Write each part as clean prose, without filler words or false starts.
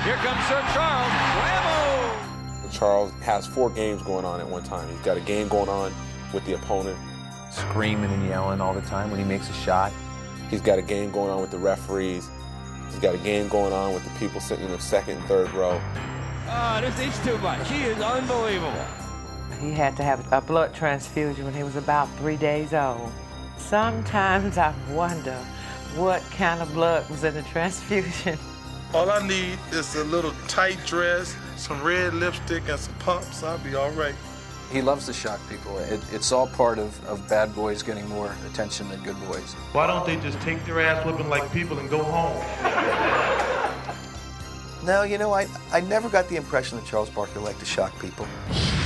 Here comes Sir Charles. Whammo! Charles has 4 games going on at one time. He's got a game going on with the opponent. Screaming and yelling all the time when he makes a shot. He's got a game going on with the referees. He's got a game going on with the people sitting in the second and third row. This eats too much. He is unbelievable. He had to have a blood transfusion when he was about 3 days old. Sometimes I wonder what kind of blood was in the transfusion. All I need is a little tight dress, some red lipstick, and some pumps. I'll be all right. He loves to shock people. It's all part of bad boys getting more attention than good boys. Why don't they just take their ass whipping like people and go home? No, you know, I never got the impression that Charles Barkley liked to shock people.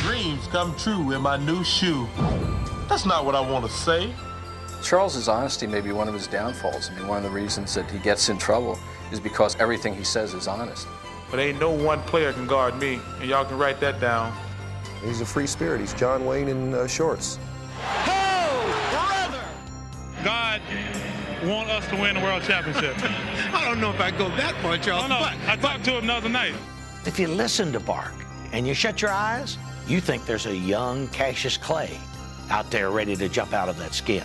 Dreams come true in my new shoe. That's not what I want to say. Charles's honesty may be one of his downfalls. I mean, one of the reasons that he gets in trouble is because everything he says is honest. But ain't no one player can guard me, and y'all can write that down. He's a free spirit. He's John Wayne in shorts. Oh, brother! God want us to win the world championship. I don't know if I go that far, Charles. No, I talked to him the other night. If you listen to Bark and you shut your eyes, you think there's a young Cassius Clay out there ready to jump out of that skin.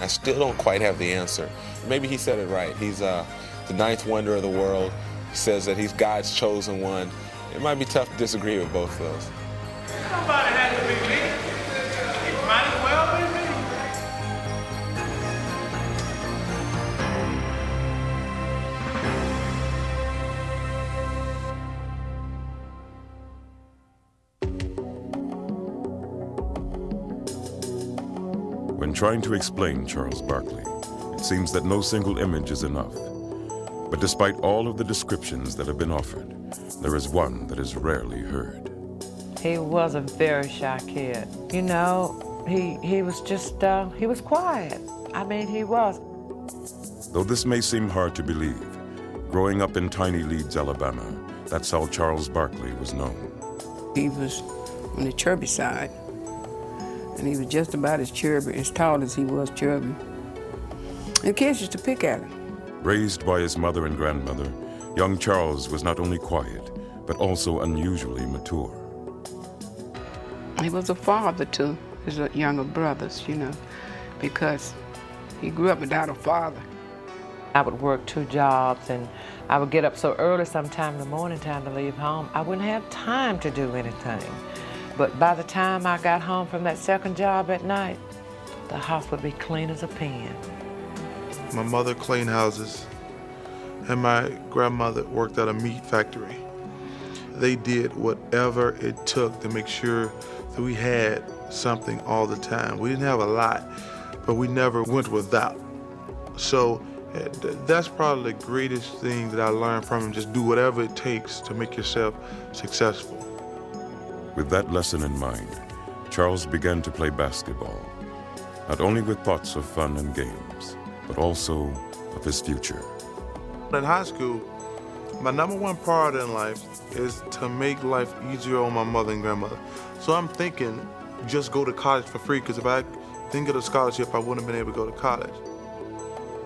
I still don't quite have the answer. Maybe he said it right. He's the 9th wonder of the world. He says that he's God's chosen one. It might be tough to disagree with both of those. Somebody has to be me. It might as well be me. When trying to explain Charles Barkley, it seems that no single image is enough. But despite all of the descriptions that have been offered, there is one that is rarely heard. He was a very shy kid. You know, he was just, he was quiet. I mean, he was. Though this may seem hard to believe, growing up in tiny Leeds, Alabama, that's how Charles Barkley was known. He was on the chubby side, and he was just about as chubby, as tall as he was chubby. And kids used to pick at him. Raised by his mother and grandmother, young Charles was not only quiet, but also unusually mature. He was a father to his younger brothers, you know, because he grew up without a father. I would work 2 jobs, and I would get up so early sometime in the morning time to leave home. I wouldn't have time to do anything. But by the time I got home from that second job at night, the house would be clean as a pin. My mother cleaned houses, and my grandmother worked at a meat factory. They did whatever it took to make sure that we had something all the time. We didn't have a lot, but we never went without. So that's probably the greatest thing that I learned from him. Just do whatever it takes to make yourself successful. With that lesson in mind, Charles began to play basketball, not only with thoughts of fun and games, but also of his future. In high school, my #1 priority in life is to make life easier on my mother and grandmother. So I'm thinking just go to college for free, because if I didn't get a scholarship, I wouldn't have been able to go to college.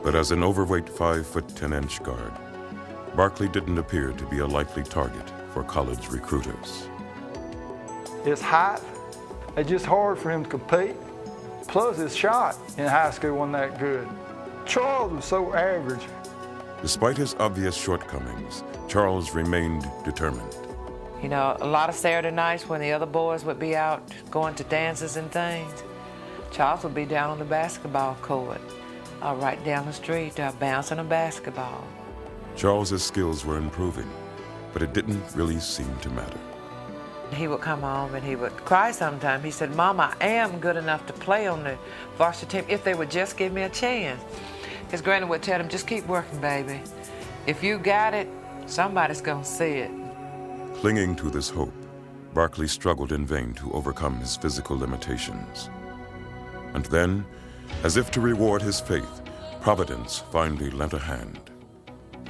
But as an overweight 5'10" guard, Barkley didn't appear to be a likely target for college recruiters. His height, it's just hard for him to compete. Plus his shot in high school wasn't that good. Charles was so average. Despite his obvious shortcomings, Charles remained determined. You know, a lot of Saturday nights when the other boys would be out going to dances and things, Charles would be down on the basketball court, right down the street, bouncing a basketball. Charles's skills were improving, but it didn't really seem to matter. He would come home and he would cry sometimes. He said, "Mom, I am good enough to play on the varsity team if they would just give me a chance." His granny would tell him, "Just keep working, baby. If you got it, somebody's gonna see it." Clinging to this hope, Barkley struggled in vain to overcome his physical limitations. And then, as if to reward his faith, Providence finally lent a hand.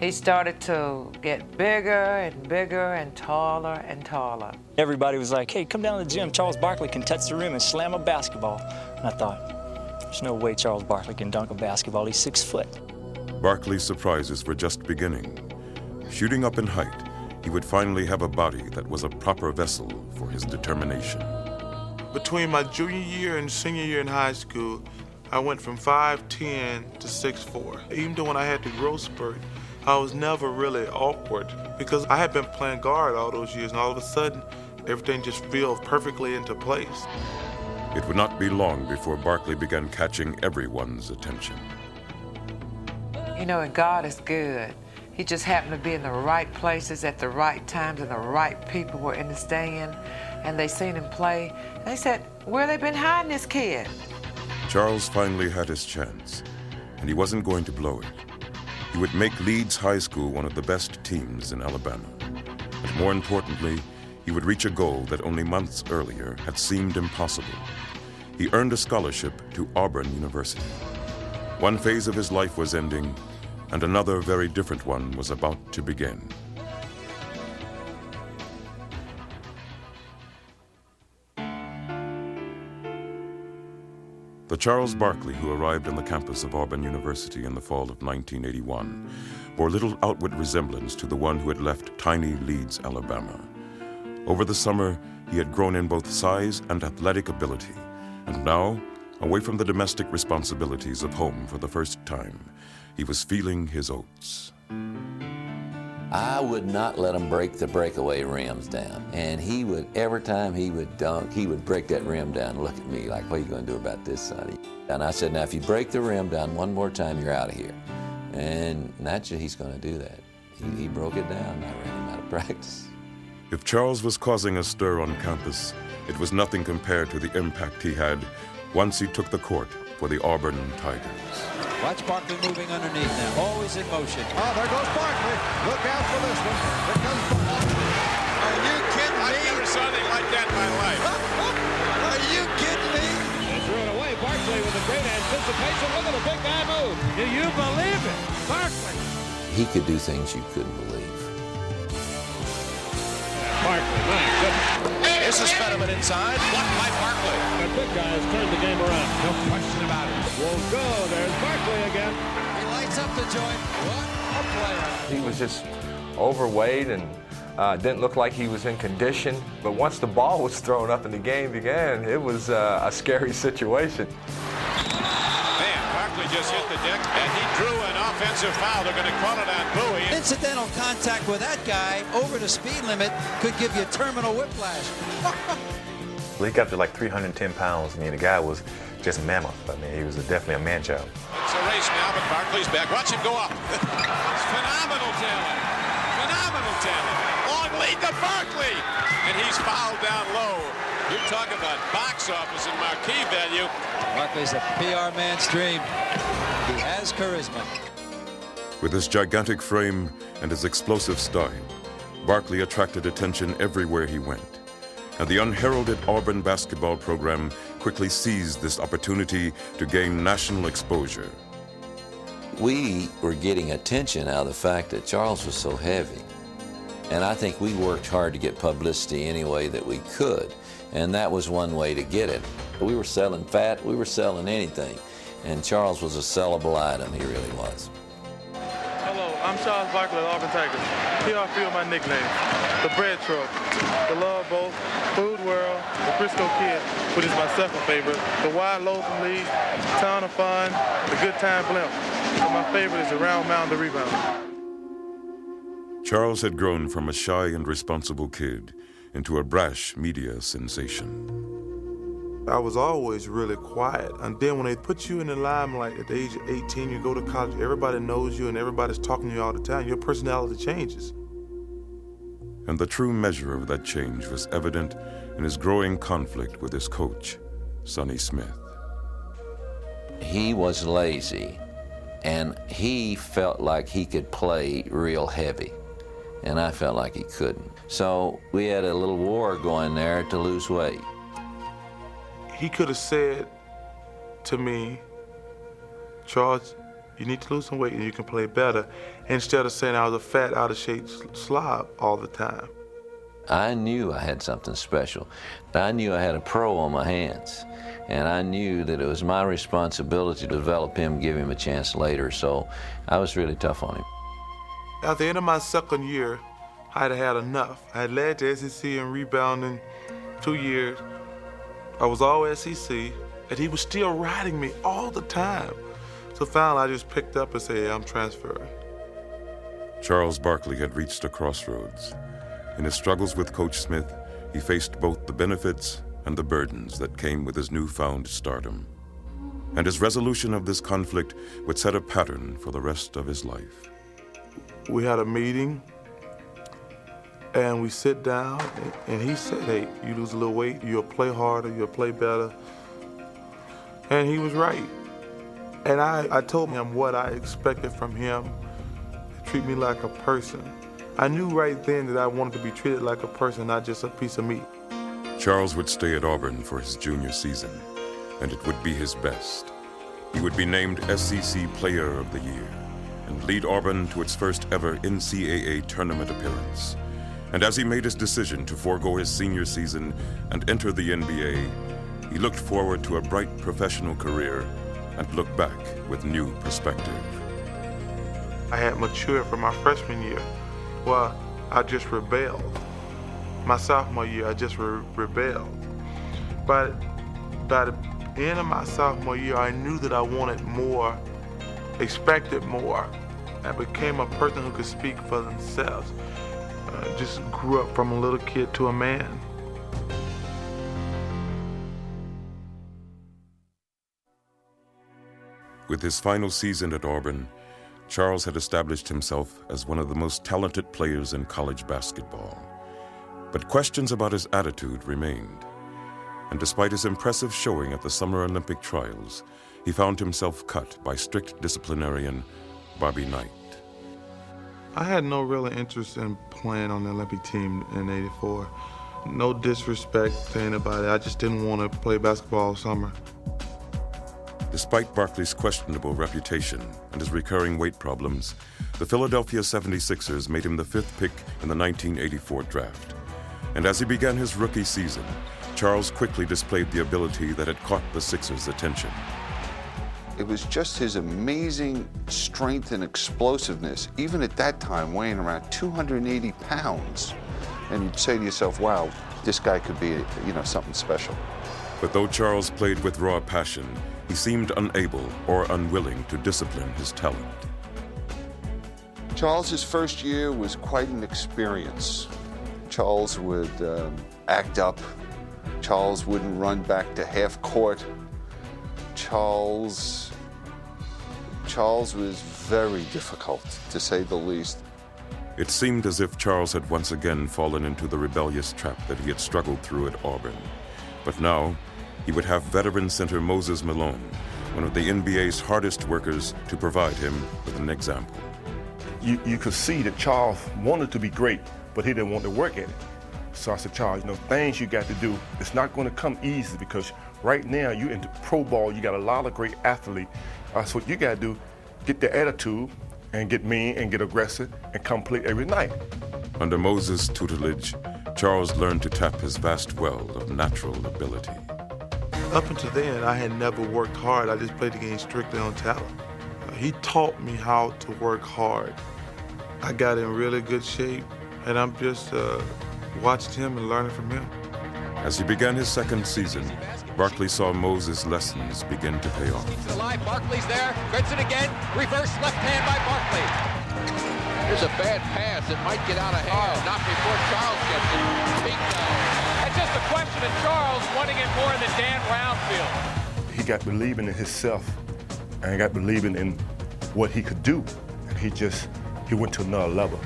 He started to get bigger and bigger and taller and taller. Everybody was like, "Hey, come down to the gym. Charles Barkley can touch the rim and slam a basketball." And I thought, there's no way Charles Barkley can dunk a basketball. He's 6 foot. Barkley's surprises were just beginning. Shooting up in height, he would finally have a body that was a proper vessel for his determination. Between my junior year and senior year in high school, I went from 5'10" to 6'4". Even though when I had the growth spurt, I was never really awkward because I had been playing guard all those years, and all of a sudden, everything just fell perfectly into place. It would not be long before Barkley began catching everyone's attention. You know, and God is good. He just happened to be in the right places at the right times, and the right people were in the stand, and they seen him play. And they said, where they been hiding this kid? Charles finally had his chance, and he wasn't going to blow it. He would make Leeds High School one of the best teams in Alabama. But more importantly, he would reach a goal that only months earlier had seemed impossible. He earned a scholarship to Auburn University. One phase of his life was ending, and another very different one was about to begin. The Charles Barkley who arrived on the campus of Auburn University in the fall of 1981 bore little outward resemblance to the one who had left tiny Leeds, Alabama. Over the summer, he had grown in both size and athletic ability, and now, away from the domestic responsibilities of home for the first time, he was feeling his oats. I would not let him break the breakaway rims down. And he would, every time he would dunk, he would break that rim down and look at me like, what are you going to do about this, sonny? And I said, now, if you break the rim down one more time, you're out of here. And naturally, he's going to do that. He broke it down, and I ran him out of practice. If Charles was causing a stir on campus, it was nothing compared to the impact he had once he took the court for the Auburn Tigers. Watch Barkley moving underneath now, always in motion. Oh, there goes Barkley. Look out for this one. Here comes Barkley. Are you kidding me? I've never saw anything like that in my life. Are you kidding me? They threw it away. Barkley with a great anticipation. Look at the big guy move. Do you believe it? Barkley. He could do things you couldn't believe. Barkley, my goodness. This is Fetterman inside. Blocked by Barkley. That big guy has turned the game around. No question about it. Won't go. There's Barkley again. He lights up the joint. What a player. He was just overweight and didn't look like he was in condition. But once the ball was thrown up and the game began, it was a scary situation. Man, Barkley just hit the deck, and he drew an offensive foul. They're going to call it on Bowie. Incidental contact with that guy over the speed limit could give you terminal whiplash. He got to like 310 pounds. I mean, the guy was just mammoth. I mean, he was definitely a man-child. It's a race now, but Barkley's back. Watch him go up. It's phenomenal talent. Phenomenal talent. Long lead to Barkley. And he's fouled down low. You're talking about box office and marquee value. Barkley's a PR man's dream. He has charisma. With his gigantic frame and his explosive style, Barkley attracted attention everywhere he went. And the unheralded Auburn basketball program quickly seized this opportunity to gain national exposure. We were getting attention out of the fact that Charles was so heavy. And I think we worked hard to get publicity any way that we could. And that was one way to get it. We were selling fat, we were selling anything. And Charles was a sellable item, he really was. Hello, I'm Charles Barkley of Auburn Tigers. Here are a few of my nicknames. The Bread Truck, the Love Boat, Food World, the Frisco Kid, which is my second favorite, the Wide Loafing League, Town of Fun, the Good Time Blimp. And my favorite is the Round Mound the Rebound. Charles had grown from a shy and responsible kid into a brash media sensation. I was always really quiet. And then when they put you in the limelight at the age of 18, you go to college, everybody knows you and everybody's talking to you all the time. Your personality changes. And the true measure of that change was evident in his growing conflict with his coach, Sonny Smith. He was lazy, and he felt like he could play real heavy, and I felt like he couldn't. So we had a little war going there to lose weight. He could have said to me, Charles, you need to lose some weight and you can play better, instead of saying I was a fat, out-of-shape slob all the time. I knew I had something special. I knew I had a pro on my hands, and I knew that it was my responsibility to develop him, give him a chance later, so I was really tough on him. At the end of my second year, I had had enough. I had led the SEC in rebounding 2 years. I was all SEC, and he was still riding me all the time. So finally, I just picked up and said, hey, I'm transferring. Charles Barkley had reached a crossroads. In his struggles with Coach Smith, he faced both the benefits and the burdens that came with his newfound stardom. And his resolution of this conflict would set a pattern for the rest of his life. We had a meeting, and we sit down, and he said, hey, you lose a little weight, you'll play harder, you'll play better. And he was right. And I told him what I expected from him, to treat me like a person. I knew right then that I wanted to be treated like a person, not just a piece of meat. Charles would stay at Auburn for his junior season, and it would be his best. He would be named SEC Player of the Year and lead Auburn to its first ever NCAA tournament appearance. And as he made his decision to forego his senior season and enter the NBA, he looked forward to a bright professional career and looked back with new perspective. I had matured from my freshman year. Well, I just rebelled. My sophomore year, I just rebelled. But by the end of my sophomore year, I knew that I wanted more, expected more. I became a person who could speak for themselves. Just grew up from a little kid to a man. With his final season at Auburn, Charles had established himself as one of the most talented players in college basketball. But questions about his attitude remained. And despite his impressive showing at the Summer Olympic trials, he found himself cut by strict disciplinarian Bobby Knight. I had no real interest in playing on the Olympic team in '84. No disrespect to anybody, I just didn't want to play basketball all summer. Despite Barkley's questionable reputation and his recurring weight problems, the Philadelphia 76ers made him the 5th pick in the 1984 draft. And as he began his rookie season, Charles quickly displayed the ability that had caught the Sixers' attention. It was just his amazing strength and explosiveness, even at that time weighing around 280 pounds. And you'd say to yourself, wow, this guy could be, something special. But though Charles played with raw passion, he seemed unable or unwilling to discipline his talent. Charles's first year was quite an experience. Charles would act up. Charles wouldn't run back to half court. Charles was very difficult, to say the least. It seemed as if Charles had once again fallen into the rebellious trap that he had struggled through at Auburn. But now, he would have veteran center Moses Malone, one of the NBA's hardest workers, to provide him with an example. You could see that Charles wanted to be great, but he didn't want to work at it. So I said, Charles, things you got to do, it's not going to come easy because right now you're into pro ball, you got a lot of great athletes. So what you got to do, get the attitude and get mean and get aggressive and come play every night. Under Moses' tutelage, Charles learned to tap his vast well of natural ability. Up until then, I had never worked hard. I just played the game strictly on talent. He taught me how to work hard. I got in really good shape, and I'm just watching him and learning from him. As he began his second season, Barkley saw Moses' lessons begin to pay off. Alive, Barkley's there. Goodson again. Reverse left hand by Barkley. Here's a bad pass. It might get out of hand. Not before Charles gets it. Bingo. That's just a question of Charles wanting it more in the Dan Brown field. He got believing in himself and got believing in what he could do. And he went to another level.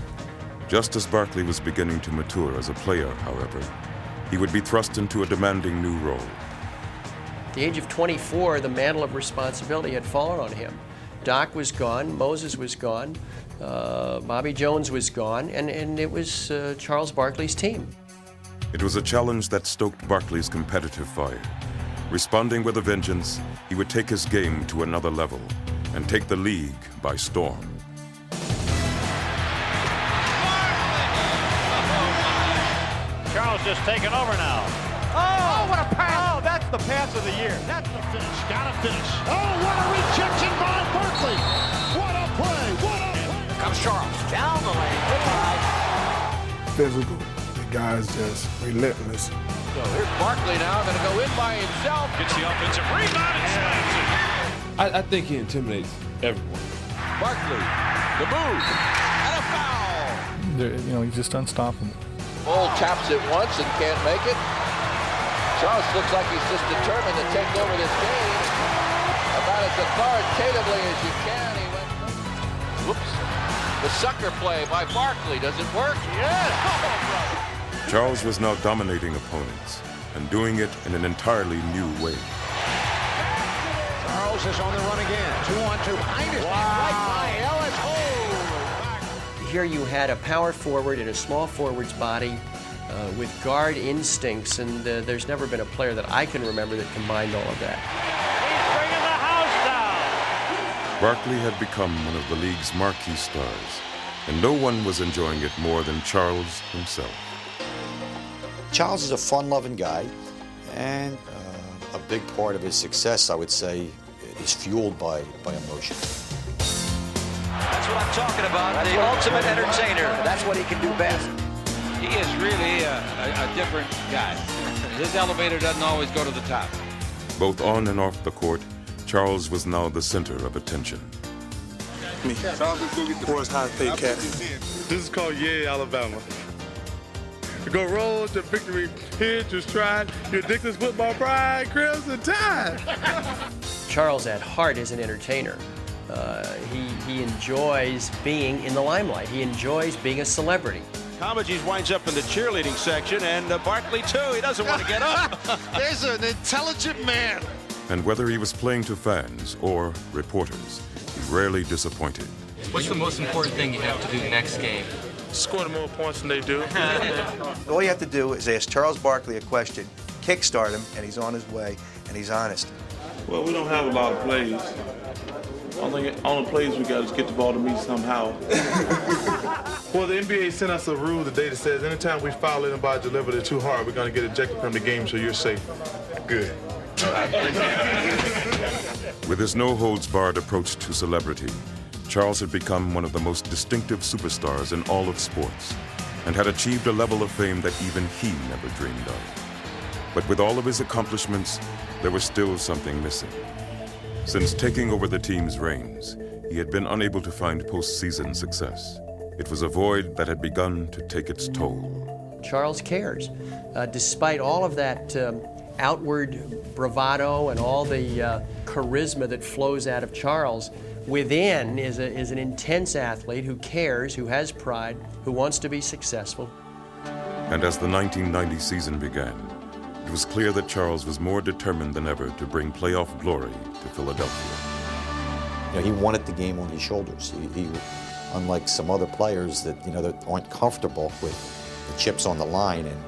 Just as Barkley was beginning to mature as a player, however, he would be thrust into a demanding new role. At the age of 24, the mantle of responsibility had fallen on him. Doc was gone, Moses was gone, Bobby Jones was gone, and it was Charles Barkley's team. It was a challenge that stoked Barkley's competitive fire. Responding with a vengeance, he would take his game to another level and take the league by storm. Charles just taking over now. Oh, what a pass! Oh, that's the pass of the year. That's the finish. Gotta finish. Oh, what a rejection by Barkley! What a play! What a play! Comes Charles down the physical. The guy's just relentless. So here's Barkley now, going to go in by himself. Gets the offensive rebound and slams it. I think he intimidates everyone. Barkley, the move, and a foul. He's just unstoppable. Bull taps it once and can't make it. Charles looks like he's just determined to take over this game about as authoritatively as you can. He went, whoops, the sucker play by Barkley. Does it work? Yes! Oh, Charles was now dominating opponents and doing it in an entirely new way. Charles is on the run again. 2-on-2 behind his man, right by Ellis. Oh! Here you had a power forward in a small forward's body with guard instincts, and there's never been a player that I can remember that combined all of that. He's bringing the house down. Barkley had become one of the league's marquee stars, and no one was enjoying it more than Charles himself. Charles is a fun-loving guy, and a big part of his success, I would say, is fueled by emotion. That's what I'm talking about, the ultimate entertainer. That's what he can do best. He is really a different guy. His elevator doesn't always go to the top. Both on and off the court, Charles was now the center of attention. Me, Forrest High State cat. This is called Yeah, Alabama. Go roll to victory, here to stride. Your Dixon's football pride, Crimson Tide. Charles at heart is an entertainer. He enjoys being in the limelight. He enjoys being a celebrity. Comegys winds up in the cheerleading section, and Barkley, too. He doesn't want to get up. There's an intelligent man. And whether he was playing to fans or reporters, he rarely disappointed. What's the most important thing you have to do next game? Score more points than they do. All you have to do is ask Charles Barkley a question, kickstart him, and he's on his way, and he's honest. Well, we don't have a lot of plays. Only plays we got is get the ball to me somehow. Well, the NBA sent us a rule today that says anytime we foul anybody delivered it too hard, we're going to get ejected from the game, so you're safe. Good. With his no-holds-barred approach to celebrity, Charles had become one of the most distinctive superstars in all of sports and had achieved a level of fame that even he never dreamed of. But with all of his accomplishments, there was still something missing. Since taking over the team's reins, he had been unable to find postseason success. It was a void that had begun to take its toll. Charles cares. Despite all of that outward bravado and all the charisma that flows out of Charles, within is an intense athlete who cares, who has pride, who wants to be successful. And as the 1990 season began, it was clear that Charles was more determined than ever to bring playoff glory to Philadelphia. He wanted the game on his shoulders. He unlike some other players that that aren't comfortable with the chips on the line and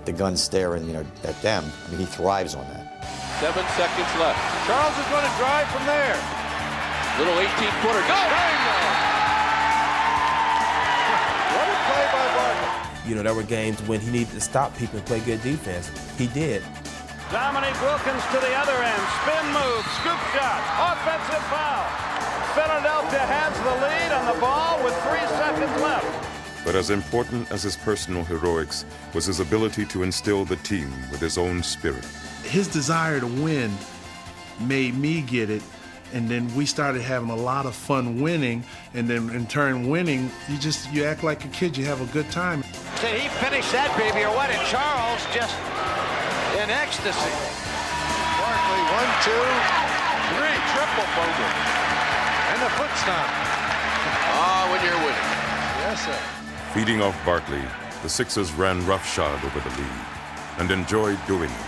the gun staring at them. I mean, he thrives on that. 7 seconds left. Charles is going to drive from there. Little 18-footer. Go! What a play by Barkley. There were games when he needed to stop people and play good defense. He did. Dominique Wilkins to the other end. Spin move, scoop shot, offensive foul. Philadelphia has the lead on the ball with 3 seconds left. But as important as his personal heroics was his ability to instill the team with his own spirit. His desire to win made me get it, and then we started having a lot of fun winning, and then in turn winning, you act like a kid, you have a good time. Did he finish that baby or what? And Charles just in ecstasy. Barkley, 1, 2, 3, triple bogey. And the foot stomp. When you're winning. Yes, sir. Feeding off Barkley, the Sixers ran roughshod over the league and enjoyed doing it.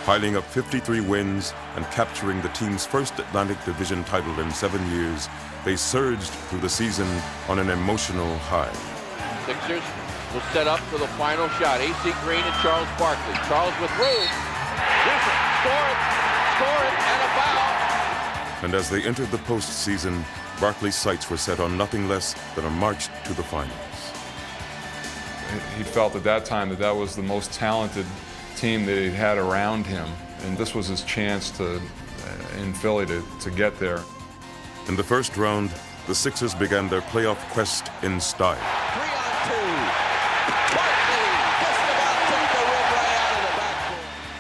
Piling up 53 wins and capturing the team's first Atlantic Division title in 7 years, they surged through the season on an emotional high. Sixers will set up for the final shot. AC Green and Charles Barkley. Charles with room. Score it, and a foul. And as they entered the postseason, Barkley's sights were set on nothing less than a march to the finals. He felt at that time that was the most talented team that he had around him, and this was his chance in Philly to get there. In the first round, the Sixers began their playoff quest in style. 3-on-2.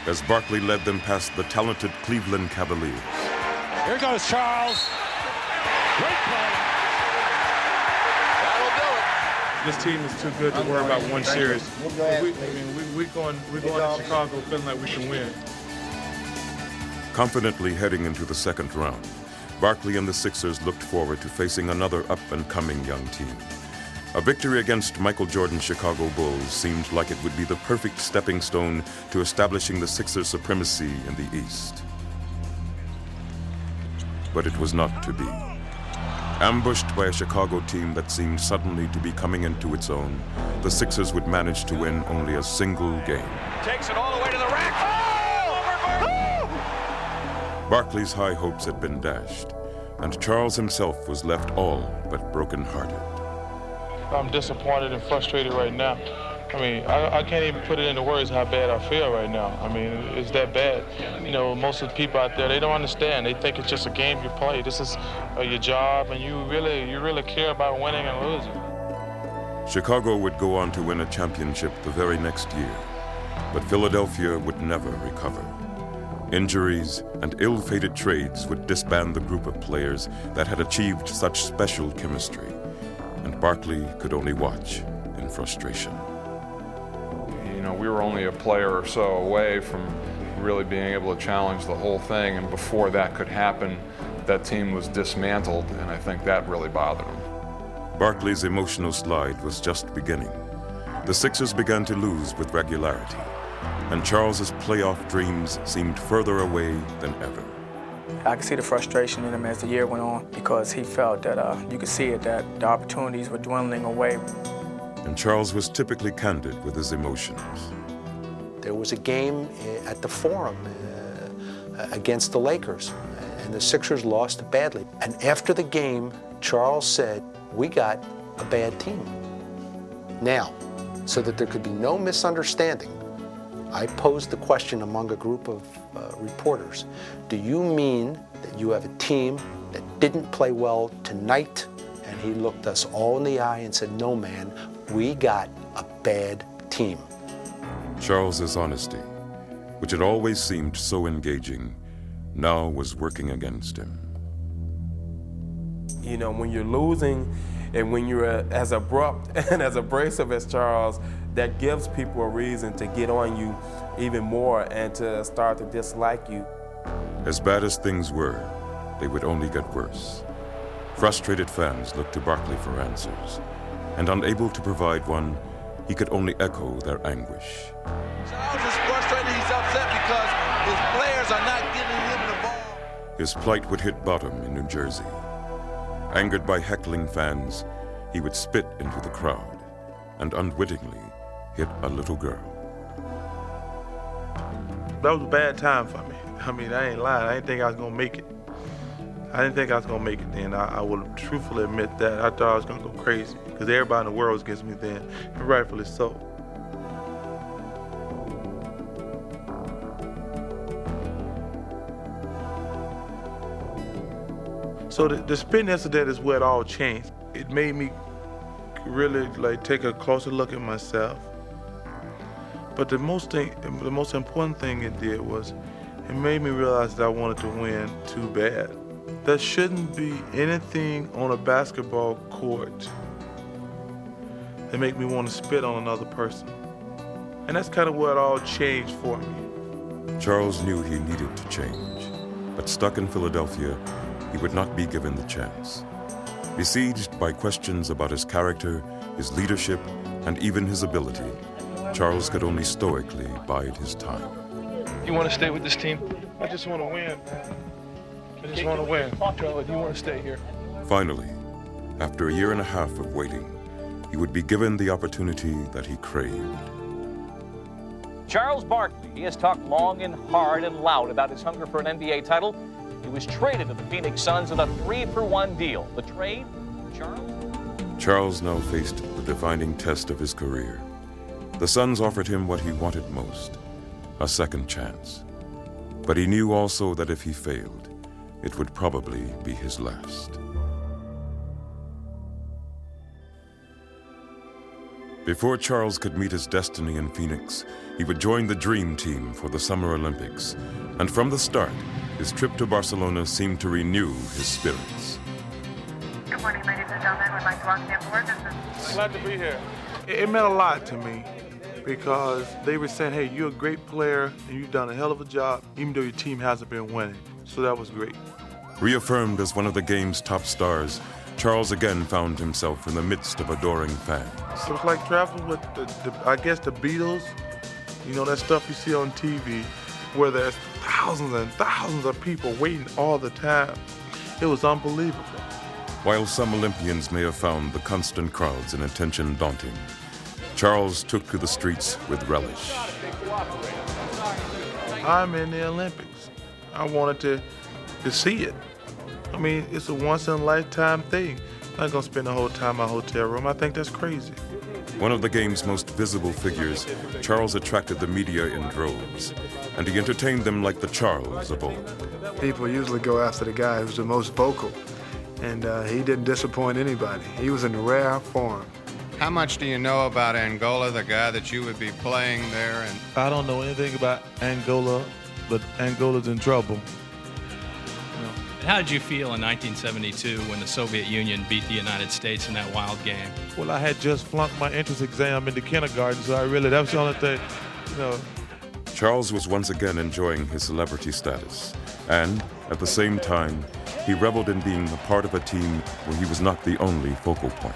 as Barkley led them past the talented Cleveland Cavaliers. Here goes Charles. Great play. That'll do it. This team is too good to worry about one series. We're going to Chicago feeling like we can win. Confidently heading into the second round, Barkley and the Sixers looked forward to facing another up-and-coming young team. A victory against Michael Jordan's Chicago Bulls seemed like it would be the perfect stepping stone to establishing the Sixers' supremacy in the East. But it was not to be. Ambushed by a Chicago team that seemed suddenly to be coming into its own, the Sixers would manage to win only a single game. Takes it all the way to the rack. Barkley's high hopes had been dashed, and Charles himself was left all but broken-hearted. I'm disappointed and frustrated right now. I mean, I can't even put it into words how bad I feel right now. I mean, it's that bad. You know, most of the people out there, they don't understand. They think it's just a game you play. This is your job, and you really care about winning and losing. Chicago would go on to win a championship the very next year, but Philadelphia would never recover. Injuries and ill-fated trades would disband the group of players that had achieved such special chemistry, and Barkley could only watch in frustration. You know, we were only a player or so away from really being able to challenge the whole thing, and before that could happen, that team was dismantled, and I think that really bothered him. Barkley's emotional slide was just beginning. The Sixers began to lose with regularity, and Charles's playoff dreams seemed further away than ever. I could see the frustration in him as the year went on because he felt that you could see it, that the opportunities were dwindling away. And Charles was typically candid with his emotions. There was a game at the Forum against the Lakers, and the Sixers lost badly. And after the game, Charles said, "We got a bad team." Now, so that there could be no misunderstanding, I posed the question among a group of reporters. Do you mean that you have a team that didn't play well tonight? And he looked us all in the eye and said, "No, man, we got a bad team." Charles's honesty, which had always seemed so engaging, now was working against him. You know, when you're losing and when you're as abrupt and as abrasive as Charles, that gives people a reason to get on you even more and to start to dislike you. As bad as things were, they would only get worse. Frustrated fans looked to Barkley for answers, and unable to provide one, he could only echo their anguish. Charles is frustrated. He's upset because his players are not getting him the ball. His plight would hit bottom in New Jersey. Angered by heckling fans, he would spit into the crowd and unwittingly hit a little girl. That was a bad time for me. I mean, I ain't lying. I didn't think I was going to make it. I didn't think I was going to make it then. I will truthfully admit that. I thought I was going to go crazy because everybody in the world was against me then, and rightfully so. So the spin incident is where it all changed. It made me really take a closer look at myself. But the most important thing it did was it made me realize that I wanted to win too bad. There shouldn't be anything on a basketball court that make me want to spit on another person. And that's kind of where it all changed for me. Charles knew he needed to change, but stuck in Philadelphia, he would not be given the chance. Besieged by questions about his character, his leadership, and even his ability, Charles could only stoically bide his time. You want to stay with this team? I just want to win. I just want to win. Charlie, do you want to stay here? Finally, after a year and a half of waiting, he would be given the opportunity that he craved. Charles Barkley, he has talked long and hard and loud about his hunger for an NBA title. He was traded to the Phoenix Suns with a 3-for-1 deal. The trade, Charles now faced the defining test of his career. The Suns offered him what he wanted most, a second chance. But he knew also that if he failed, it would probably be his last. Before Charles could meet his destiny in Phoenix, he would join the Dream Team for the Summer Olympics. And from the start, his trip to Barcelona seemed to renew his spirits. Good morning, ladies and gentlemen. We'd like to welcome you aboard. This is Glad to be here. It meant a lot to me because they were saying, hey, you're a great player and you've done a hell of a job, even though your team hasn't been winning. So that was great. Reaffirmed as one of the game's top stars, Charles again found himself in the midst of adoring fans. It was like traveling with, I guess, the Beatles. You know, that stuff you see on TV where there's thousands and thousands of people waiting all the time. It was unbelievable. While some Olympians may have found the constant crowds and attention daunting, Charles took to the streets with relish. I'm in the Olympics. I wanted to see it. I mean, it's a once-in-a-lifetime thing. I'm not gonna spend the whole time in my hotel room. I think that's crazy. One of the game's most visible figures, Charles attracted the media in droves, and he entertained them like the Charles of old. People usually go after the guy who's the most vocal, and he didn't disappoint anybody. He was in rare form. How much do you know about Angola, the guy that you would be playing there? And I don't know anything about Angola, but Angola's in trouble. And how did you feel in 1972 when the Soviet Union beat the United States in that wild game? Well, I had just flunked my entrance exam into kindergarten, so that was the only thing, you know. Charles was once again enjoying his celebrity status, and at the same time, he reveled in being a part of a team where he was not the only focal point.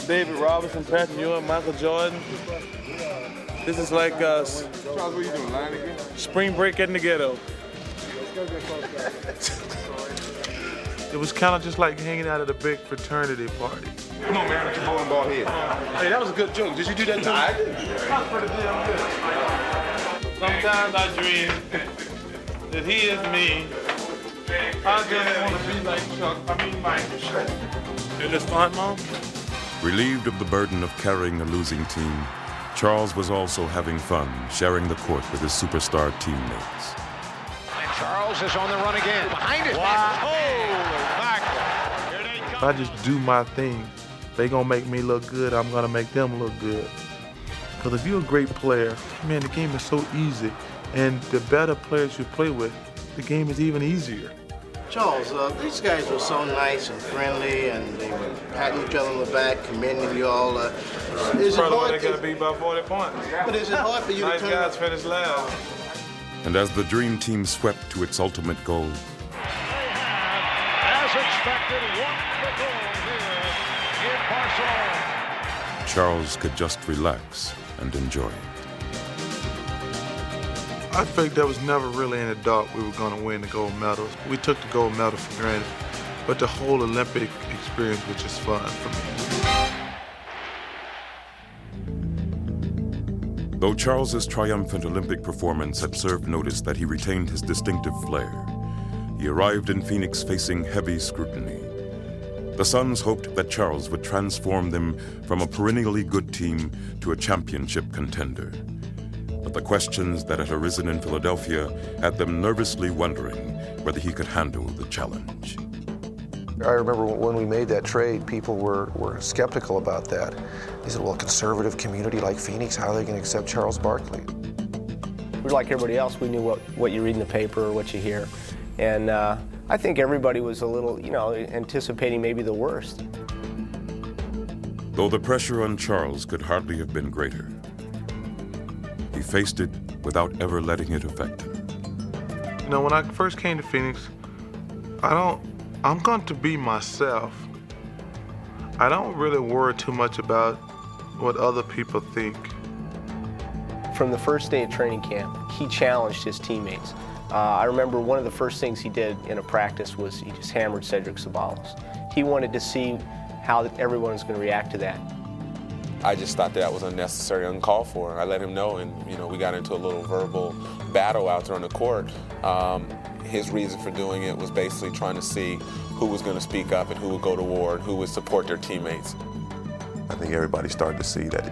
David Robinson, Patrick Ewing, Michael Jordan. This is like Charles, what are you doing, lying again? spring break in the ghetto. It was kind of just like hanging out at a big fraternity party. Come on, man, get your bowling ball here. Hey, that was a good joke. Did you do that too? I did. That's pretty damn good. Sometimes I dream that he is me. I just want to be like Chuck. Mike. Is this fun, Mom? Relieved of the burden of carrying a losing team, Charles was also having fun sharing the court with his superstar teammates. And Charles is on the run again. Behind it. If I just do my thing, they gonna make me look good, I'm gonna make them look good. Because if you're a great player, man, the game is so easy. And the better players you play with, the game is even easier. Charles, these guys were so nice and friendly, and they were patting each other on the back, commending you all. Is it hard? They gotta beat by 40 points. But is it hard for you nice to turn? guys finish last. And as the Dream Team swept to its ultimate goal, As expected, won the goal here in Barcelona. Charles could just relax and enjoy it. I think there was never really any doubt we were going to win the gold medals. We took the gold medal for granted, but the whole Olympic experience was just fun for me. Though Charles's triumphant Olympic performance had served notice that he retained his distinctive flair, he arrived in Phoenix facing heavy scrutiny. The Suns hoped that Charles would transform them from a perennially good team to a championship contender. But the questions that had arisen in Philadelphia had them nervously wondering whether he could handle the challenge. I remember when we made that trade, people were skeptical about that. They said, well, a conservative community like Phoenix, how are they going to accept Charles Barkley? We're like everybody else. We knew what you read in the paper or what you hear. And I think everybody was a little, anticipating maybe the worst. Though the pressure on Charles could hardly have been greater, he faced it without ever letting it affect him. You know, when I first came to Phoenix, I'm going to be myself. I don't really worry too much about what other people think. From the first day of training camp, he challenged his teammates. I remember one of the first things he did in a practice was he just hammered Cedric Ceballos. He wanted to see how everyone was going to react to that. I just thought that was unnecessary, uncalled for. I let him know, and we got into a little verbal battle out there on the court. His reason for doing it was basically trying to see who was going to speak up and who would go to war and who would support their teammates. I think everybody started to see that,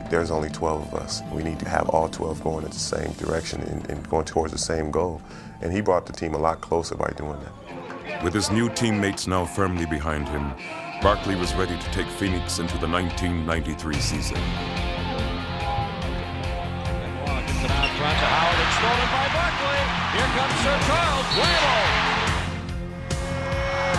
there's only 12 of us. We need to have all 12 going in the same direction and going towards the same goal. And he brought the team a lot closer by doing that. With his new teammates now firmly behind him, Barkley was ready to take Phoenix into the 1993 season. Gets it out front to Howard. It's stolen by Barkley. Here comes Sir Charles. Whammo!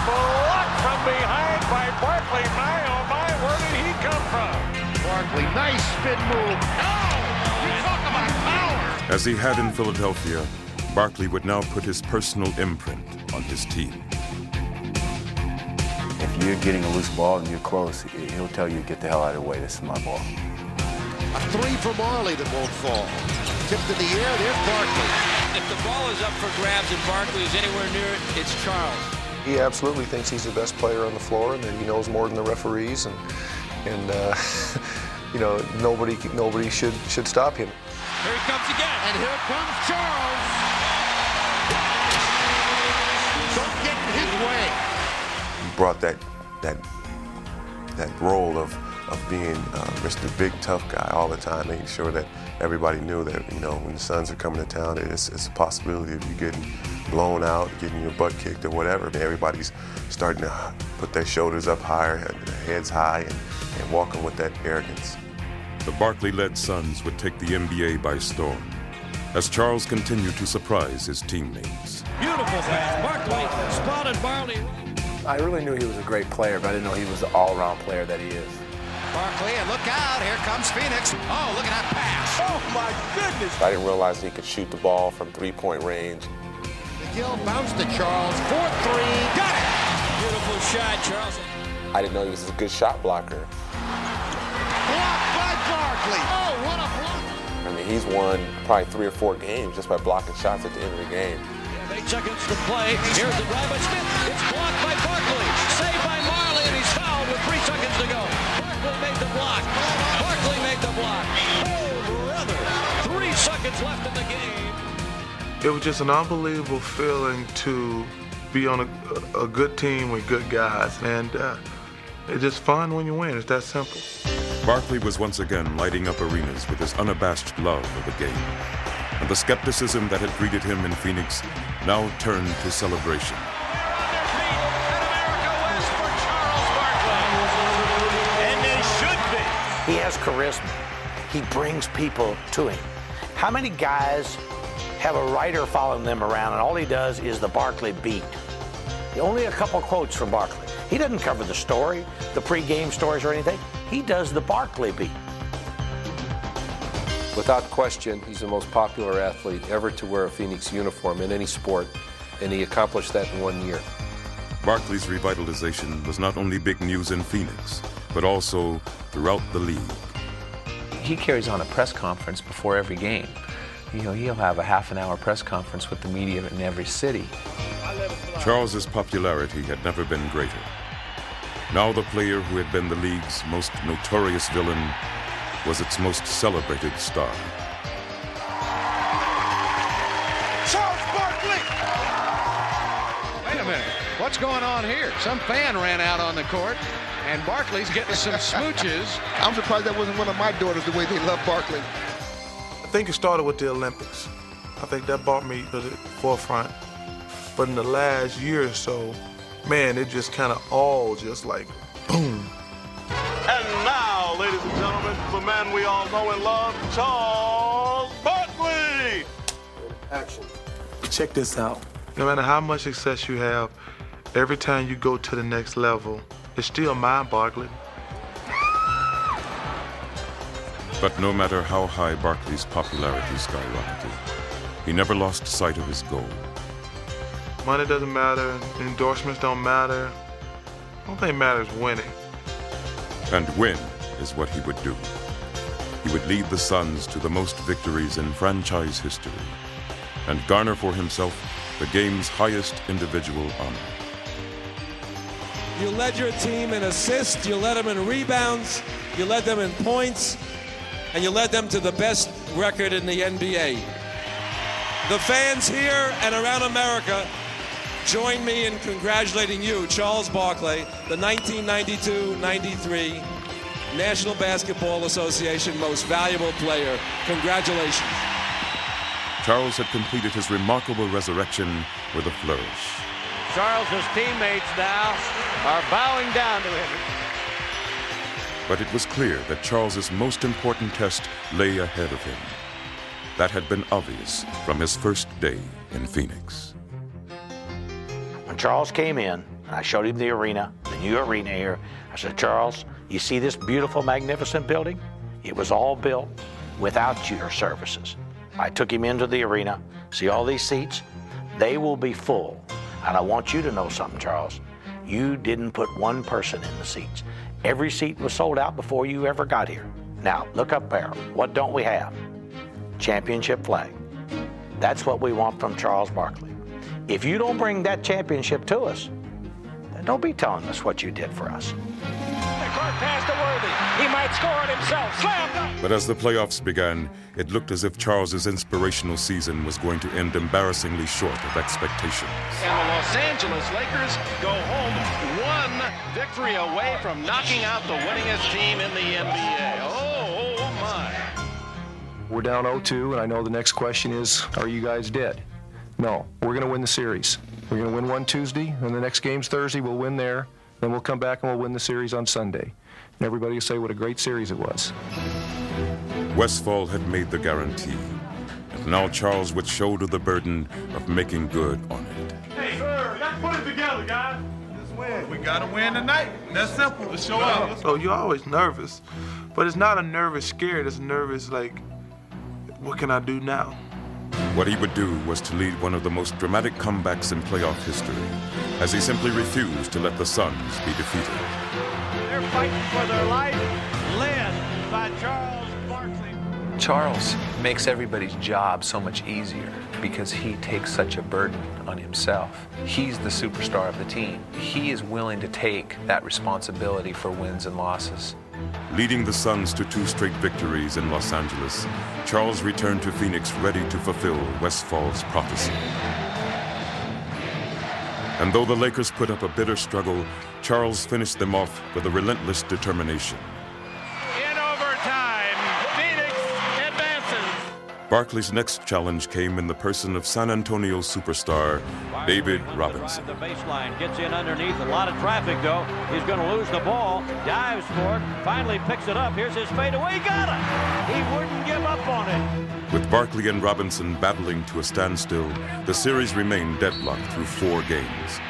Blocked from behind by Barkley. My, oh my, where did he come from? Barkley, nice spin move. Oh, you talk about power. As he had in Philadelphia, Barkley would now put his personal imprint on his team. If you're getting a loose ball and you're close, he'll tell you, get the hell out of the way, this is my ball. A three for Marley that won't fall. Tipped in the air, there's Barkley. If the ball is up for grabs and Barkley is anywhere near it, it's Charles. He absolutely thinks he's the best player on the floor and that he knows more than the referees, and you know, nobody should stop him. Here he comes again. And here comes Charles. Don't get in his way. He brought that role of being Mr. Big Tough Guy all the time, making sure that everybody knew that, you know, when the Suns are coming to town, it's a possibility of you getting blown out, getting your butt kicked or whatever. Everybody's starting to put their shoulders up higher, their heads high, and walking with that arrogance. The Barkley-led Suns would take the NBA by storm as Charles continued to surprise his teammates. Beautiful pass. Barkley spotted Barkley. I really knew he was a great player, but I didn't know he was the all-around player that he is. Barkley, and look out, here comes Phoenix. Oh, look at that pass. Oh, my goodness. I didn't realize he could shoot the ball from three-point range. McGill bounced to Charles, 4-3, got it. Beautiful shot, Charles. I didn't know he was a good shot blocker. Blocked by Barkley. Oh, what a block. I mean, he's won probably 3 or 4 games just by blocking shots at the end of the game. 8 seconds to play. Here's the drive by Smith. It's blocked by Barkley. Saved by Marley, and he's fouled with 3 seconds to go. Barkley made the block. Barkley made the block. Oh, brother. 3 seconds left in the game. It was just an unbelievable feeling to be on a good team with good guys, and it's just fun when you win. It's that simple. Barkley was once again lighting up arenas with his unabashed love of the game. And the skepticism that had greeted him in Phoenix now turned to celebration. And they should be. He has charisma. He brings people to him. How many guys have a writer following them around and all he does is the Barkley beat? Only a couple quotes from Barkley. He doesn't cover the story, the pre-game stories or anything. He does the Barkley beat. Without question, he's the most popular athlete ever to wear a Phoenix uniform in any sport, and he accomplished that in 1 year. Barkley's revitalization was not only big news in Phoenix, but also throughout the league. He carries on a press conference before every game. You know, he'll have a half-an-hour press conference with the media in every city. Charles's popularity had never been greater. Now the player who had been the league's most notorious villain was its most celebrated star. Charles Barkley! Wait a minute, what's going on here? Some fan ran out on the court, and Barkley's getting some smooches. I'm surprised that wasn't one of my daughters, the way they love Barkley. I think it started with the Olympics. I think that brought me to the forefront. But in the last year or so, man, it just kind of all just like boom. And now, ladies and gentlemen, the man we all know and love, Charles Barkley. Action. Check this out. No matter how much success you have, every time you go to the next level, it's still mind-boggling. But no matter how high Barkley's popularity skyrocketed, he never lost sight of his goal. Money doesn't matter, endorsements don't matter. The only thing matters is winning. And win is what he would do. He would lead the Suns to the most victories in franchise history and garner for himself the game's highest individual honor. You led your team in assists, you led them in rebounds, you led them in points, and you led them to the best record in the NBA. The fans here and around America join me in congratulating you, Charles Barkley, the 1992-93 National Basketball Association Most Valuable Player. Congratulations. Charles had completed his remarkable resurrection with a flourish. Charles's teammates now are bowing down to him. But it was clear that Charles's most important test lay ahead of him. That had been obvious from his first day in Phoenix. When Charles came in, I showed him the arena, the new arena here. I said, Charles, you see this beautiful, magnificent building? It was all built without your services. I took him into the arena. See all these seats? They will be full. And I want you to know something, Charles. You didn't put one person in the seats. Every seat was sold out before you ever got here. Now, look up there. What don't we have? Championship flag. That's what we want from Charles Barkley. If you don't bring that championship to us, then don't be telling us what you did for us. Clark pass to Worthy. He might score it himself. Slam dunk. But as the playoffs began, it looked as if Charles's inspirational season was going to end embarrassingly short of expectations. And the Los Angeles Lakers go home one victory away from knocking out the winningest team in the NBA. Oh my. We're down 0-2, and I know the next question is, are you guys dead? No, we're going to win the series. We're going to win one Tuesday, and the next game's Thursday. We'll win there. Then we'll come back and we'll win the series on Sunday. And everybody will say what a great series it was. Westfall had made the guarantee, and now Charles would shoulder the burden of making good on it. Hey, sir, let's put it together, guys. Let's win. We got to win tonight. That's simple. Let's show up. So you're always nervous, but it's not a nervous scared. It's nervous like, what can I do now? What he would do was to lead one of the most dramatic comebacks in playoff history, as he simply refused to let the Suns be defeated. They're fighting for their life, led by Charles Barkley. Charles makes everybody's job so much easier because he takes such a burden on himself. He's the superstar of the team. He is willing to take that responsibility for wins and losses. Leading the Suns to 2 straight victories in Los Angeles, Charles returned to Phoenix ready to fulfill Westfall's prophecy. And though the Lakers put up a bitter struggle, Charles finished them off with a relentless determination. In overtime, Phoenix advances. Barkley's next challenge came in the person of San Antonio superstar David Robinson. The baseline gets in underneath. A lot of traffic, though. He's going to lose the ball. Dives for it. Finally picks it up. Here's his fadeaway. Got it. He wouldn't give up on it. With Barkley and Robinson battling to a standstill, the series remained deadlocked through 4 games.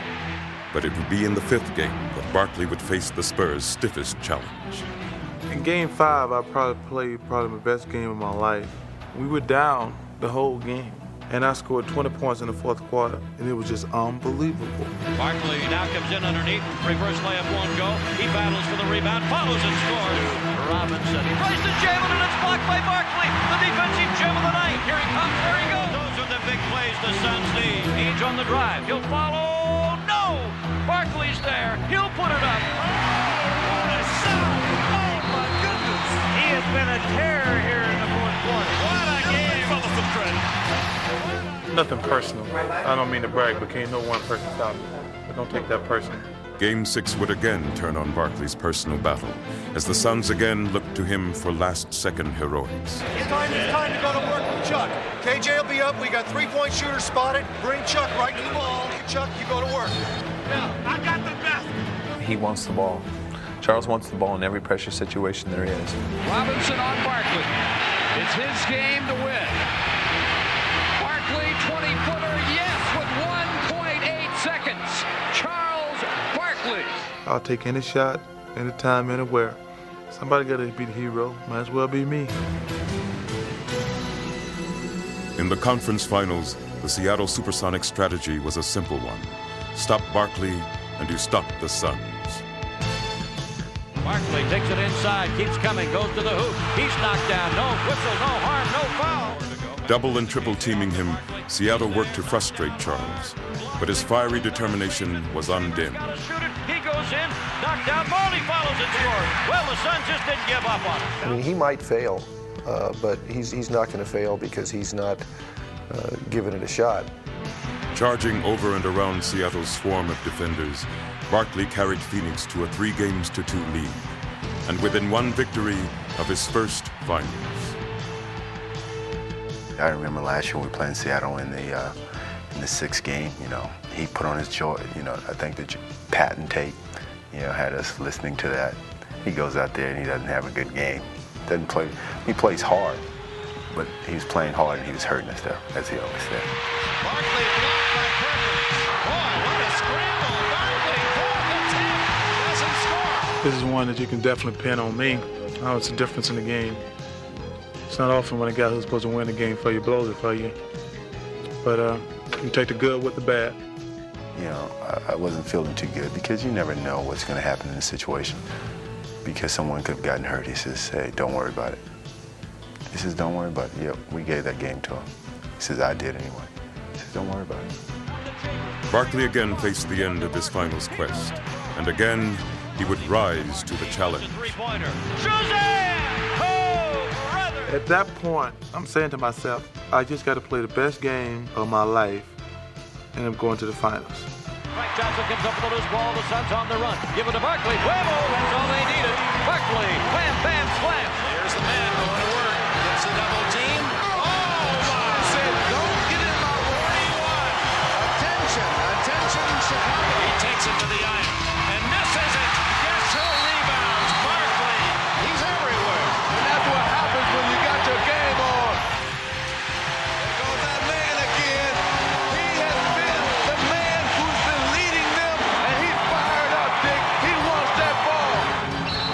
But it would be in the 5th game that Barkley would face the Spurs' stiffest challenge. In Game 5, I played my best game of my life. We were down the whole game, and I scored 20 points in the 4th quarter, and it was just unbelievable. Barkley now comes in underneath. Reverse layup, won't go. He battles for the rebound, follows and scores. Robinson, he tries to jam it, and it's blocked by Barkley. The defensive gem of the night. Here he comes, there he goes. Those are the big plays the Suns need. Ainge on the drive. He'll follow. No! Barkley's there. He'll put it up. What a shot! Oh, my goodness! He has been a terror here in the 4th quarter. What a game! Nothing personal. I don't mean to brag, but can't no one person stop me. But don't take that personal. Game 6 would again turn on Barkley's personal battle, as the Suns again looked to him for last-second heroics. It's time to go to work with Chuck. KJ will be up. We got 3-point shooters spotted. Bring Chuck right to the ball. Chuck, you go to work. Yeah, I got the best. He wants the ball. Charles wants the ball in every pressure situation there is. Robinson on Barkley. It's his game to win. Barkley, 20-footer, yes, with 1.8 seconds. Charles Barkley. I'll take any shot, anytime, anywhere. Somebody got to be the hero. Might as well be me. In the conference finals, the Seattle Supersonics strategy was a simple one. Stop Barkley, and you stop the Suns. Barkley takes it inside, keeps coming, goes to the hoop. He's knocked down. No whistle, no harm, no foul. Double and triple teaming him, Seattle worked to frustrate Charles. But his fiery determination was undimmed. He goes in, knocked down, Barkley follows and scores. Well, the Suns just didn't give up on him. I mean, he might fail, but he's not going to fail because he's not giving it a shot. Charging over and around Seattle's swarm of defenders, Barkley carried Phoenix to a 3-2 lead, and within 1 victory of his first finals. I remember last year we were playing Seattle in the 6th game. You know, he put on his jaw. I think the patent tape, had us listening to that. He goes out there and he doesn't have a good game. Doesn't play. He plays hard, but he was playing hard and he was hurting us though, as he always said. Barkley blocked by Perkins. Boy, what a scramble. Barkley, fourth attempt, doesn't score. This is one that you can definitely pin on me. How it's a difference in the game. It's not often when a guy who's supposed to win the game for you blows it for you. But you take the good with the bad. I wasn't feeling too good because you never know what's going to happen in a situation. Because someone could have gotten hurt, he says, hey, don't worry about it. He says, don't worry about it. Yep, we gave that game to him. He says, I did anyway. He says, don't worry about it. Barkley again faced the end of his finals quest, and again he would rise to the challenge. At that point, I'm saying to myself, I just got to play the best game of my life, and I'm going to the finals. Frank Johnson comes up with a loose ball. The Suns on the run. Give it to Barkley. Huevo, that's all they needed. Barkley, wham, bam, slam. Here's the man going to work. Gets the double team. Oh, my. Said, don't get in my 41. Attention, attention, Chicago. He takes it to the iron and misses it. Gets her rebounds. Barkley, he's everywhere. And that's what happens when you got your game on. There goes that man again. He has been the man who's been leading them, and he's fired up, Dick. He wants that ball.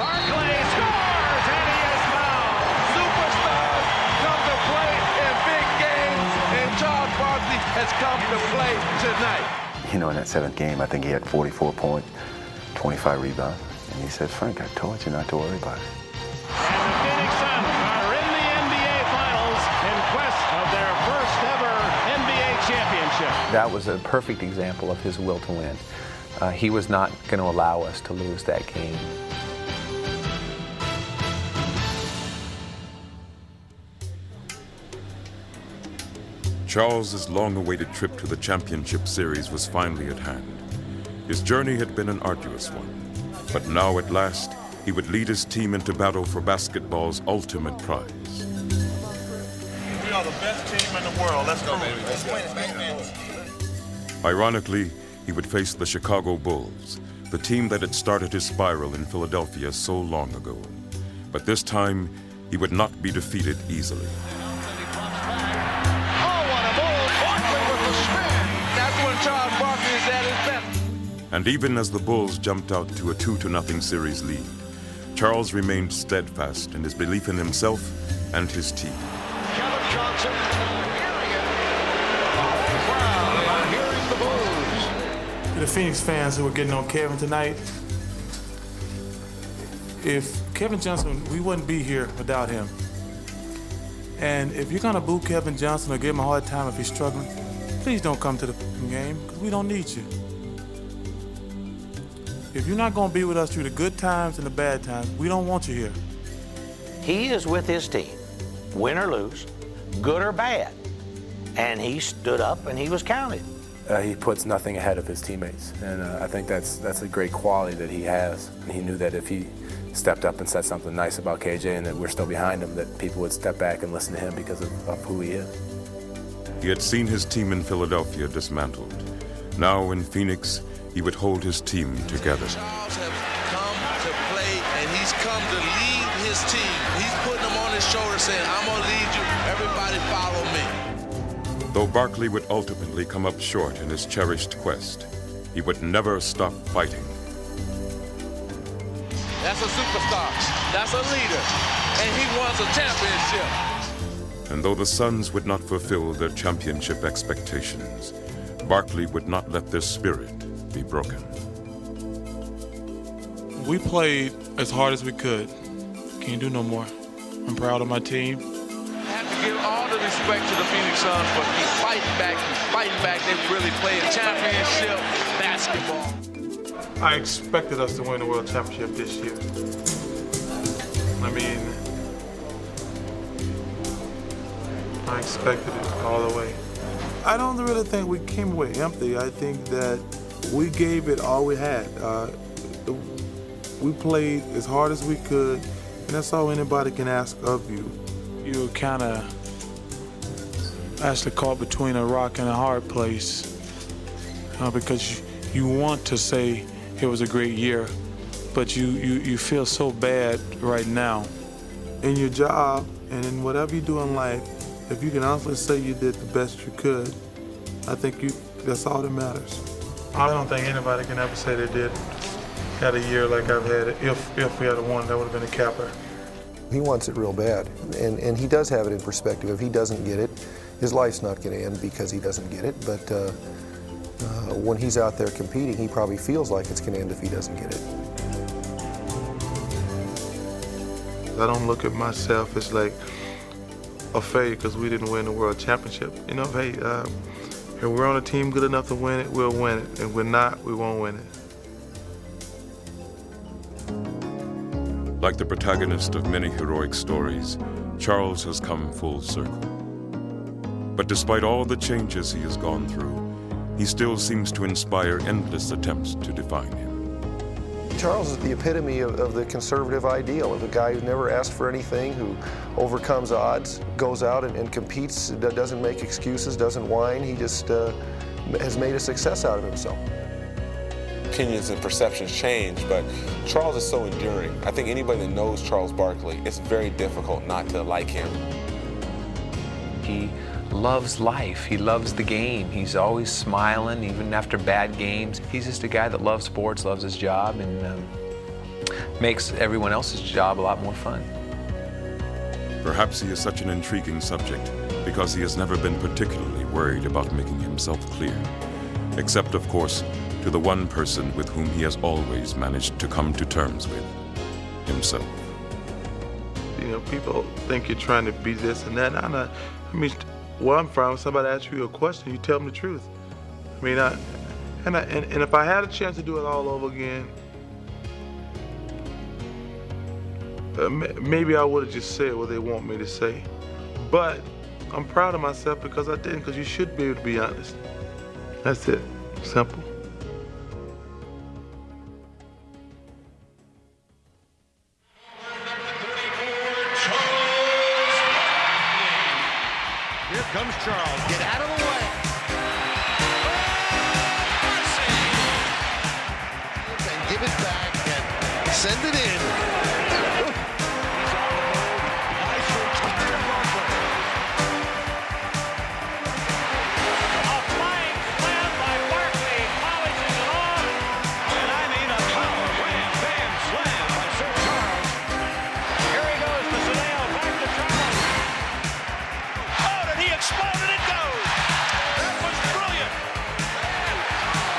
Barkley scores, and he is fouled. Superstars come to play in big games, and Charles Barkley has come to play tonight. In that 7th game, I think he had 44 points, 25 rebounds. And he said, Frank, I told you not to worry about it. And the Phoenix Suns are in the NBA Finals in quest of their first ever NBA championship. That was a perfect example of his will to win. He was not going to allow us to lose that game. Charles's long-awaited trip to the championship series was finally at hand. His journey had been an arduous one, but now at last he would lead his team into battle for basketball's ultimate prize. We are the best team in the world. Let's go, baby. Let's win it, baby. Ironically, he would face the Chicago Bulls, the team that had started his spiral in Philadelphia so long ago. But this time, he would not be defeated easily. Charles Barkley is at his best. And even as the Bulls jumped out to a 2-0 series lead, Charles remained steadfast in his belief in himself and his team. Kevin Johnson hearing it. Wow, hearing the Bulls. To the Phoenix fans who were getting on Kevin tonight, if Kevin Johnson, we wouldn't be here without him. And if you're gonna boo Kevin Johnson or give him a hard time if he's struggling, please don't come to the game, because we don't need you. If you're not going to be with us through the good times and the bad times, we don't want you here. He is with his team, win or lose, good or bad. And he stood up and he was counted. He puts nothing ahead of his teammates, and I think that's a great quality that he has. And he knew that if he stepped up and said something nice about KJ and that we're still behind him, that people would step back and listen to him because of who he is. He had seen his team in Philadelphia dismantled. Now in Phoenix, he would hold his team together. Charles has come to play, and he's come to lead his team. He's putting them on his shoulder saying, I'm going to lead you. Everybody follow me. Though Barkley would ultimately come up short in his cherished quest, he would never stop fighting. That's a superstar. That's a leader. And he wants a championship. And though the Suns would not fulfill their championship expectations, Barkley would not let their spirit be broken. We played as hard as we could. Can't do no more. I'm proud of my team. I have to give all the respect to the Phoenix Suns for keep fighting back, They really playing championship basketball. I expected us to win the World Championship this year. I expected it all the way. I don't really think we came away empty. I think that we gave it all we had. We played as hard as we could, and that's all anybody can ask of you. You kind of actually caught between a rock and a hard place. because you want to say it was a great year, but you feel so bad right now. In your job and in whatever you do in life, if you can honestly say you did the best you could, I think that's all that matters. I don't think anybody can ever say they had a year like I've had it. If we had won, that would have been a capper. He wants it real bad, and he does have it in perspective. If he doesn't get it, his life's not going to end because he doesn't get it, but when he's out there competing, he probably feels like it's going to end if he doesn't get it. I don't look at myself as like a failure because we didn't win the world championship. You know, hey, if we're on a team good enough to win it, we'll win it. If we're not, we won't win it. Like the protagonist of many heroic stories, Charles has come full circle. But despite all the changes he has gone through, he still seems to inspire endless attempts to define him. Charles is the epitome of the conservative ideal, of a guy who never asked for anything, who overcomes odds, goes out and competes, doesn't make excuses, doesn't whine. He just has made a success out of himself. Opinions and perceptions change, but Charles is so enduring. I think anybody that knows Charles Barkley, it's very difficult not to like him. He loves life. He loves the game. He's always smiling, even after bad games. He's just a guy that loves sports, loves his job, and makes everyone else's job a lot more fun. Perhaps he is such an intriguing subject because he has never been particularly worried about making himself clear, except, of course, to the one person with whom he has always managed to come to terms with, himself. You know, people think you're trying to be this and that. I mean, where I'm from, if somebody asks you a question, you tell them the truth. I mean, and if I had a chance to do it all over again, maybe I would have just said what they want me to say. But I'm proud of myself because I didn't, because you should be able to be honest. That's it. Simple. Here comes Charles. Get out of the way. And give it back and send it in. He's on the move. Nice return, Barkley. A flying slam by Barkley, polishes it off. And I mean a power wham, bam, slam by Sir Charles. Here he goes to Sedale, back to Charles. Oh, did he explode and it goes? That was brilliant.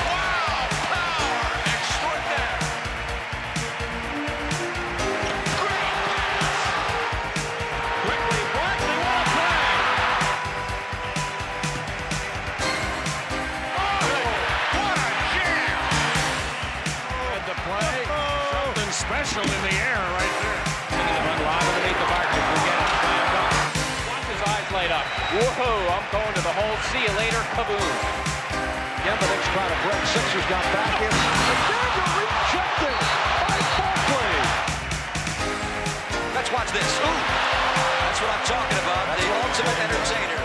Wow, power extraordinaire. Great pass. Quickly, Barkley, what a play. Oh, what a jam. At the play, something special in the air right there. Into the run line underneath the Barkley. Forget it. Watch his eyes light up. Whoa, I'm going to the hole. See you later, kaboom. Yemenich's trying to break. Sixers got back in. The dagger rejected by Barkley. Let's watch this. Ooh, that's what I'm talking about. The ultimate entertainer.